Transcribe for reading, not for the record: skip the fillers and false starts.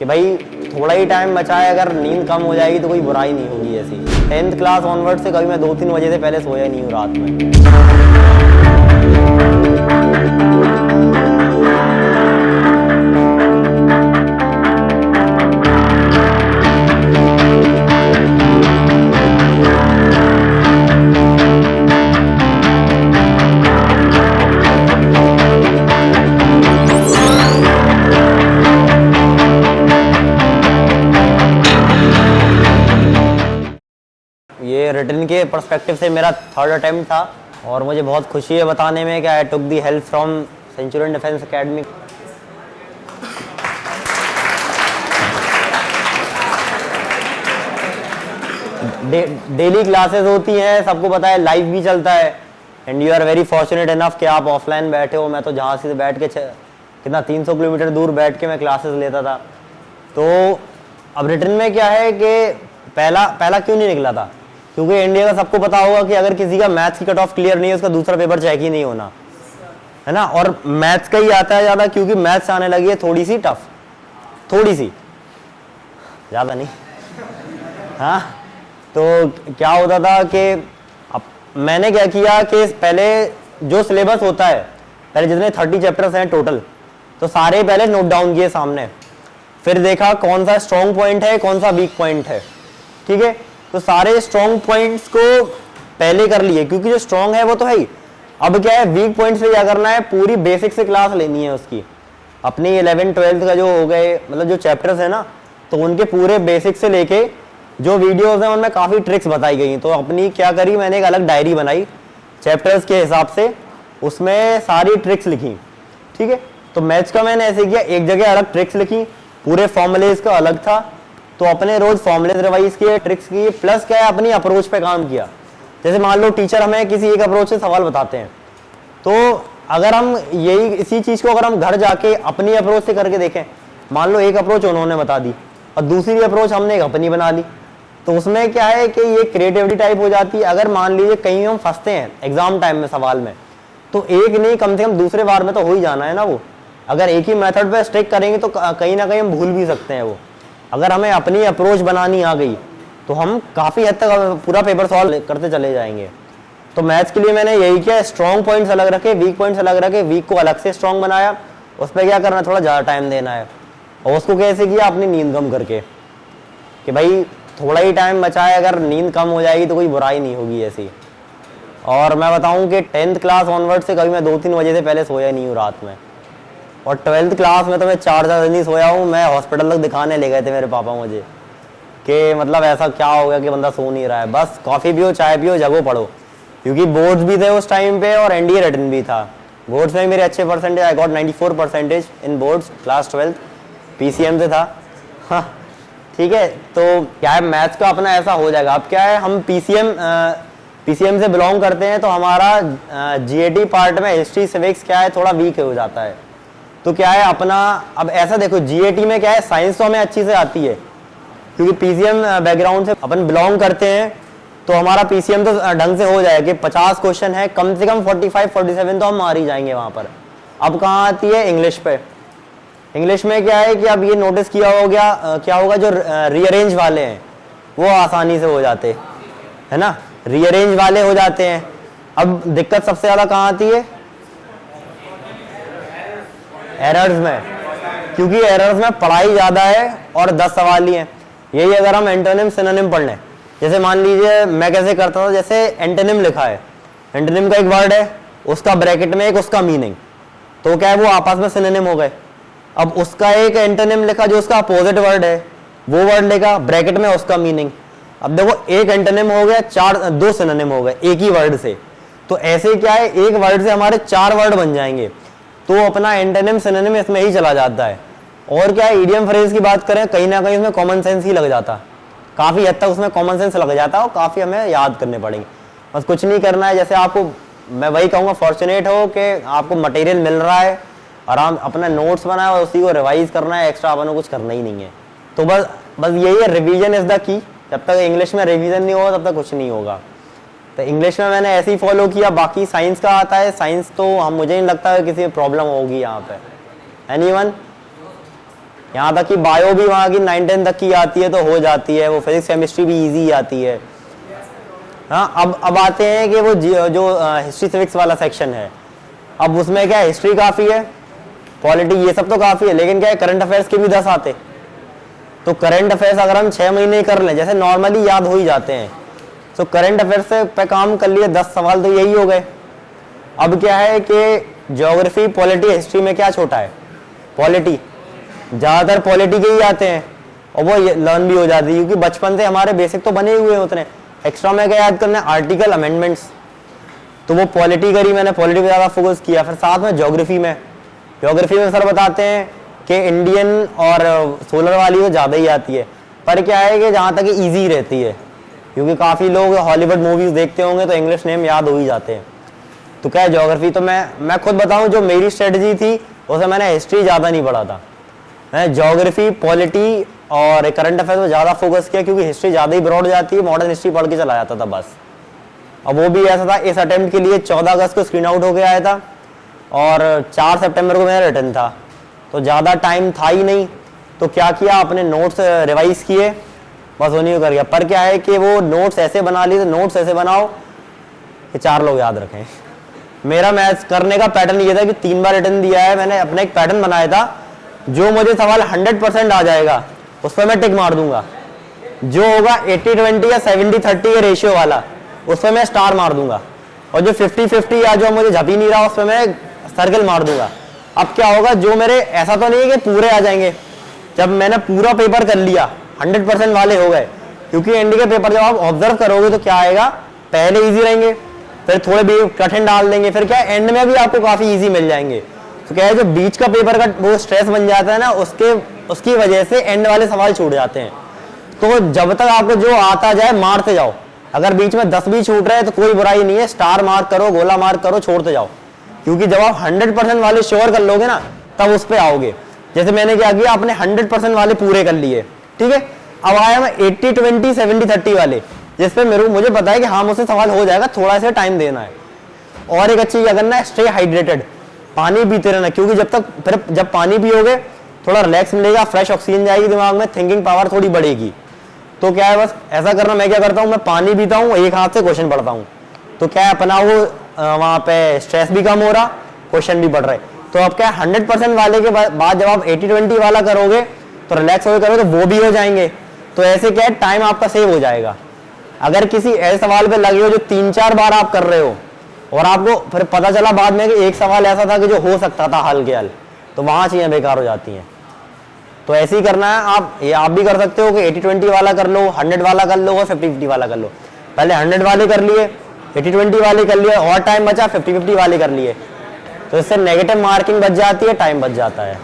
कि भाई थोड़ा ही टाइम बचा है, अगर नींद कम हो जाएगी तो कोई बुराई नहीं होगी ऐसी। 10th क्लास ऑनवर्ड से कभी मैं 2-3 बजे से पहले सोया नहीं हूँ रात में। ये रिटर्न के पर्सपेक्टिव से मेरा 3rd अटेम्प्ट था और मुझे बहुत खुशी है बताने में कि I took the help from Centurion Defence Academy. Daily classes होती हैं, सबको पता है, लाइव भी चलता है and you are very fortunate enough कि आप ऑफलाइन बैठे हो। मैं तो जहाँ से बैठ के कितना 300 किलोमीटर दूर बैठ के मैं क्लासेस लेता था। तो अब रिटर्न में क्या है कि पहला क्यों नहीं निकला था, क्योंकि इंडिया का सबको पता होगा कि अगर किसी का मैथ्स की कट ऑफ क्लियर नहीं है उसका दूसरा पेपर चेक ही नहीं होना है ना। और मैथ्स का ही आता है ज़्यादा, क्योंकि मैथ्स आने लगी है थोड़ी सी टफ, थोड़ी सी, ज़्यादा नहीं। हाँ, तो क्या होता था कि अब मैंने क्या किया कि पहले जो सिलेबस होता है, पहले जितने 30 चैप्टर्स हैं टोटल, तो सारे पहले नोट डाउन किए सामने, फिर देखा कौन सा स्ट्रॉन्ग पॉइंट है कौन सा वीक पॉइंट है, ठीक है। तो सारे स्ट्रॉन्ग पॉइंट्स को पहले कर लिए, क्योंकि जो स्ट्रॉन्ग है वो तो है ही। अब क्या है, वीक पॉइंट्स पे क्या करना है, पूरी बेसिक से क्लास लेनी है उसकी। अपनी 11th 12th का जो हो गए, मतलब जो चैप्टर्स है ना, तो उनके पूरे बेसिक से लेके जो वीडियोस हैं उनमें काफ़ी ट्रिक्स बताई गई। तो अपनी क्या करी, मैंने एक अलग डायरी बनाई चैप्टर्स के हिसाब से, उसमें सारी ट्रिक्स लिखी, ठीक है। तो मैथ्स का मैंने ऐसे किया, एक जगह अलग ट्रिक्स लिखी, पूरे फॉर्मूलेज का अलग था, तो अपने रोज फॉर्मूलेज रिवाइज किए, ट्रिक्स किए, प्लस क्या है अपनी अप्रोच पे काम किया। जैसे मान लो टीचर हमें किसी एक अप्रोच से सवाल बताते हैं, तो अगर हम इसी चीज़ को अगर हम घर जाके अपनी अप्रोच से करके देखें, मान लो एक अप्रोच उन्होंने बता दी और दूसरी अप्रोच हमने एक अपनी बना ली, तो उसमें क्या है कि ये क्रिएटिविटी टाइप हो जाती है। अगर मान लीजिए कहीं हम फंसते हैं एग्जाम टाइम में सवाल में, तो एक नहीं कम से कम दूसरे बार में तो हो ही जाना है ना वो। अगर एक ही मेथड पे स्टिक करेंगे तो कहीं ना कहीं हम भूल भी सकते हैं वो। अगर हमें अपनी अप्रोच बनानी आ गई तो हम काफ़ी हद तक पूरा पेपर सॉल्व करते चले जाएंगे। तो मैथ्स के लिए मैंने यही किया, स्ट्रॉन्ग पॉइंट्स अलग रखे, वीक पॉइंट्स अलग रखे, वीक को अलग से स्ट्रॉन्ग बनाया, उस पर क्या करना है, थोड़ा ज़्यादा टाइम देना है। और उसको कैसे किया, अपनी नींद कम करके, कि भाई थोड़ा ही टाइम बचा है, अगर नींद कम हो जाएगी तो कोई बुराई नहीं होगी ऐसी। और मैं बताऊं कि 10th क्लास ऑनवर्ड से कभी मैं 2-3 बजे से पहले सोया नहीं हूँ रात में। और 12th क्लास में तो मैं 4 दिन नहीं सोया हूँ। मैं हॉस्पिटल तक दिखाने ले गए थे मेरे पापा मुझे, कि मतलब ऐसा क्या हो गया कि बंदा सो नहीं रहा है। बस कॉफ़ी पियो, चाय पियो, जगो पढ़ो, क्योंकि बोर्ड्स भी थे उस टाइम पे और एनडीए रिटन भी था। बोर्ड्स में मेरे अच्छे percentage, I got 94% in boards class 12th, PCM से था। हाँ ठीक है, तो क्या है मैथ्स का अपना ऐसा हो जाएगा। अब क्या है, हम पीसीएम से बिलोंग करते हैं, तो हमारा जीएटी पार्ट में हिस्ट्री सिविक्स क्या है थोड़ा वीक हो जाता है। तो क्या है अपना, अब ऐसा देखो जीएटी में क्या है, साइंस तो हमें अच्छी से आती है, क्योंकि पीसीएम बैकग्राउंड से अपन बिलोंग करते हैं, तो हमारा पीसीएम तो ढंग से हो जाएगा कि 50 क्वेश्चन है, कम से कम 45-47 तो हम मार ही जाएंगे वहाँ पर। अब कहाँ आती है, इंग्लिश पे। इंग्लिश में क्या है कि अब ये नोटिस किया हो गया क्या होगा, जो रीअरेंज वाले हैं वो आसानी से हो जाते है ना, रीअरेंज वाले हो जाते हैं। अब दिक्कत सबसे ज़्यादा कहाँ आती है, एरर्स में, क्योंकि एरर्स में पढ़ाई ज़्यादा है और 10 सवाल ही हैं। यही अगर हम एंटोनिम सिनोनिम पढ़ लें, जैसे मान लीजिए मैं कैसे करता था, जैसे एंटोनिम लिखा है, एंटोनिम का एक वर्ड है, उसका ब्रैकेट में एक उसका मीनिंग, तो क्या है वो आपस में सिनोनिम हो गए। अब उसका एक एंटोनिम लिखा जो उसका अपोजिट वर्ड है, वो वर्ड लिखा ब्रैकेट में उसका मीनिंग। अब देखो एक एंटोनिम हो गया, 2 सिनोनिम हो गए एक ही वर्ड से। तो ऐसे क्या है, एक वर्ड से हमारे 4 वर्ड बन जाएंगे। तो अपना एंटोनिम सिनोनिम इसमें ही चला जाता है। और क्या है, इडियम फ्रेज की बात करें, कहीं ना कहीं उसमें कॉमन सेंस ही लग जाता, काफ़ी हद तक उसमें कॉमन सेंस लग जाता है और काफ़ी हमें याद करने पड़ेंगे। बस कुछ नहीं करना है, जैसे आपको मैं वही कहूँगा, फॉर्चुनेट हो कि आपको मटेरियल मिल रहा है, आराम अपना नोट्स बनाए और उसी को रिवाइज करना है, एक्स्ट्रा अपन को कुछ करना ही नहीं है। तो बस यही है, रिवीजन इज द की। जब तक इंग्लिश में रिवीजन नहीं होगा तब तक कुछ नहीं होगा। तो इंग्लिश में मैंने ऐसे ही फॉलो किया। बाकी साइंस का आता है, साइंस तो हम मुझे नहीं लगता है किसी प्रॉब्लम होगी यहाँ पे। एनीवन? यहाँ तक कि बायो भी वहाँ की 9-10 तक की आती है तो हो जाती है, वो फिजिक्स केमिस्ट्री भी इजी आती है। हाँ, अब आते हैं कि वो जो हिस्ट्री सिविक्स वाला सेक्शन है, अब उसमें क्या है, हिस्ट्री काफ़ी है, पॉलिटी ये सब तो काफ़ी है, लेकिन क्या है, करंट अफेयर्स के भी 10 आते। तो करंट अफेयर्स अगर हम 6 महीने कर लें, जैसे नॉर्मली याद हो ही जाते हैं, तो करंट अफेयर्स से पे काम कर लिए 10 सवाल तो यही हो गए। अब क्या है कि ज्योग्राफी, पॉलिटी, हिस्ट्री में क्या छोटा है, पॉलिटी, ज़्यादातर पॉलिटी के ही आते हैं और वो लर्न भी हो जाती है, क्योंकि बचपन से हमारे बेसिक तो बने हुए हैं उतने। एक्स्ट्रा में क्या याद करना है, आर्टिकल, अमेंडमेंट्स, तो वो पॉलिटी करी मैंने, पॉलिटी पे ज़्यादा फोकस किया। फिर साथ में ज्योग्राफी में सर बताते हैं कि इंडियन और सोलर वाली तो ज़्यादा ही आती है, पर क्या है कि जहाँ तक ईजी रहती है, क्योंकि काफ़ी लोग हॉलीवुड मूवीज़ देखते होंगे तो इंग्लिश नेम याद हो ही जाते हैं। तो क्या है, ज्योग्राफी तो मैं खुद बताऊँ, जो मेरी स्ट्रेटजी थी उसे मैंने हिस्ट्री ज़्यादा नहीं पढ़ा था, मैं ज्योग्राफी, पॉलिटी और करंट अफेयर्स में ज़्यादा फोकस किया, क्योंकि हिस्ट्री ज़्यादा ही ब्रॉड जाती है, मॉडर्न हिस्ट्री पढ़ के चला जाता था बस। अब वो भी ऐसा था, इस अटेम्प्ट के लिए 14 अगस्त को स्क्रीन आउट होके आया था और 4 सितंबर को मेरा रिटर्न था, तो ज़्यादा टाइम था ही नहीं। तो क्या किया, अपने नोट्स रिवाइज किए, बस उन्हीं को कर गया। पर क्या है कि वो नोट्स ऐसे बना लिए, तो नोट्स ऐसे बनाओ कि 4 लोग याद रखें। मेरा मैथ्स करने का पैटर्न ये था कि 3 बार रिटर्न दिया है मैंने, अपना एक पैटर्न बनाया था, जो मुझे सवाल 100% आ जाएगा उस पर मैं टिक मार दूंगा, जो होगा 80-20 या 70-30 के रेशियो वाला उस पर मैं स्टार मार दूंगा, और जो 50-50 या जो मुझे झप ही नहीं रहा उस पर मैं सर्कल मार दूंगा। अब क्या होगा, जो मेरे, ऐसा तो नहीं है कि पूरे आ जाएंगे, जब मैंने पूरा पेपर कर लिया 100% वाले हो गए, क्योंकि एनडी के पेपर जब आप ऑब्जर्व करोगे तो क्या आएगा, पहले इजी रहेंगे, फिर थोड़े भी कठिन डाल देंगे, फिर क्या एंड में भी आपको काफी इजी मिल जाएंगे। तो क्या है, जो बीच का पेपर का वो स्ट्रेस बन जाता है ना, उसकी वजह से एंड वाले सवाल छूट जाते हैं। तो जब तक आपको जो आता जाए मारते जाओ, अगर बीच में 10 भी छूट रहे हैं तो कोई बुराई नहीं है, स्टार मार्क करो, गोला मार्क करो, छोड़ते जाओ, क्योंकि जब आप 100% वाले श्योर कर लोगे ना, तब उस पर आओगे। जैसे मैंने क्या किया, अपने 100% वाले पूरे कर लिए, ठीक है। अब आया मैं 80-20, 70-30 वाले, जिसपे मुझे पता है कि हाँ मुझसे सवाल हो जाएगा, थोड़ा सा टाइम देना है। और एक अच्छी क्या करना है, स्टे हाइड्रेटेड, पानी पीते रहना, क्योंकि जब पानी पियोगे थोड़ा रिलैक्स मिलेगा, फ्रेश ऑक्सीजन जाएगी दिमाग में, थिंकिंग पावर थोड़ी बढ़ेगी। तो क्या है, बस ऐसा करना। मैं क्या करता हूँ, मैं पानी पीता हूँ, एक हाथ से क्वेश्चन पढ़ता हूँ, तो क्या है, अपना वो वहाँ पे स्ट्रेस भी कम हो रहा, क्वेश्चन भी बढ़ रहे। तो अब क्या है, 100% वाले के बाद जब आप 80-20 वाला करोगे तो रिलैक्स होकर करोगे तो वो भी हो जाएंगे। तो ऐसे क्या है, टाइम आपका सेव हो जाएगा। अगर किसी ऐसे सवाल पे लगे हो जो 3-4 बार आप कर रहे हो और आपको फिर पता चला बाद में कि एक सवाल ऐसा था कि जो हो सकता था हल के हल, तो वहां चीजें बेकार हो जाती हैं। तो ऐसे ही करना है। आप भी कर सकते हो कि 80-20 वाला कर लो, 100 वाला कर लो और 50-50 वाला कर लो। पहले 100 वाले कर लिए, 80-20 वाले कर लिए, और टाइम बचा 50-50 वाले कर लिए, तो इससे नेगेटिव मार्किंग बच जाती है, टाइम बच जाता है।